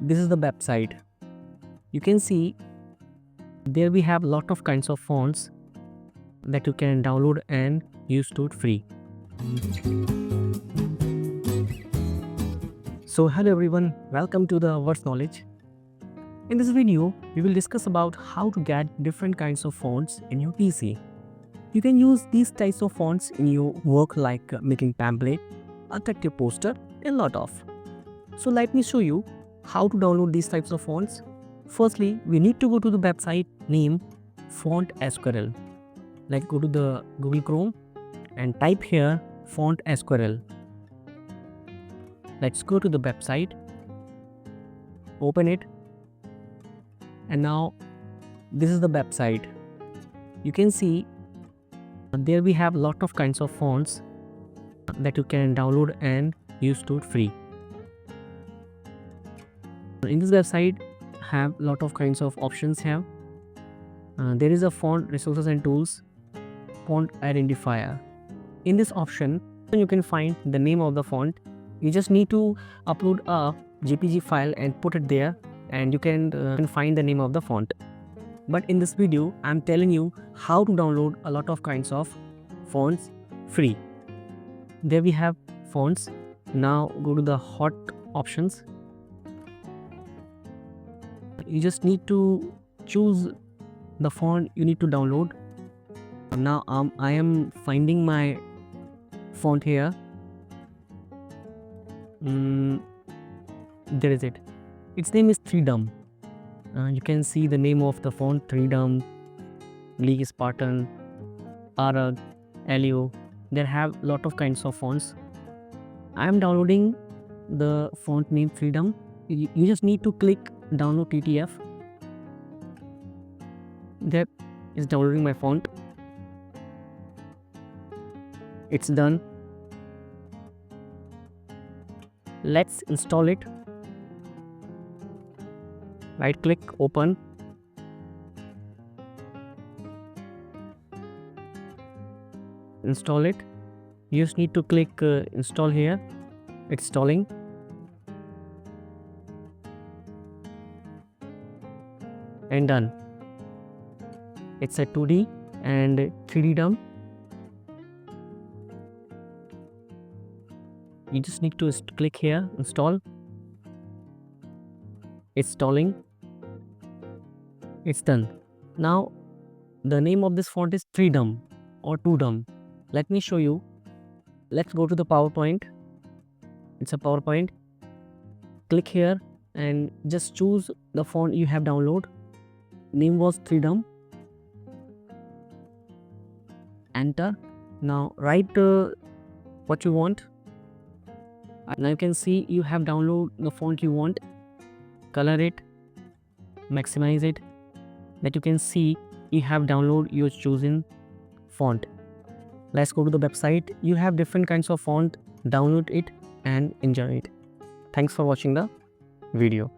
this is the website. You can see there we have lot of kinds of fonts that you can download and use to it free. So hello everyone, welcome to the Words Knowledge. In this video, we will discuss about how to get different kinds of fonts in your PC. You can use these types of fonts in your work like making pamphlet, attractive poster, and lot of. So let me show you how to download these types of fonts. Firstly, we need to go to the website name Font SQL. Like go to the Google Chrome and type here Font SQL. Let's go to the website, open it, and now this is the website. You can see there we have lot of kinds of fonts that you can download and use to it free. In this website have lot of kinds of options here. There is a font resources and tools, font identifier. In this option you can find the name of the font. You just need to upload a JPG file and put it there, and you can find the name of the font. But in this video I'm telling you how to download a lot of kinds of fonts free. There we have fonts. Now go to the hot options. You just need to choose the font you need to download. Now I am finding my font here. There is it. Its name is Freedom. You can see the name of the font: Freedom, Lee Spartan, Arag, Leo. There have lot of kinds of fonts. I am downloading the font name Freedom. You just need to click download TTF. That is downloading my font. It's done. Let's install it. Right click, open. Install it. You just need to click install here. It's installing. And done. It's a 2D and 3D dump. You just need to click here, install. It's installing. It's done. Now the name of this font is Freedom or 2Dum. Let me show you. Let's go to the PowerPoint. It's a PowerPoint. Click here and just choose the font you have downloaded. Name was Freedom. Enter. Now write what you want. Now you can see you have downloaded the font you want. Color it, maximize it, that you can see you have downloaded your chosen font. Let's go to the website. You have different kinds of font. Download it and enjoy it. Thanks for watching the video.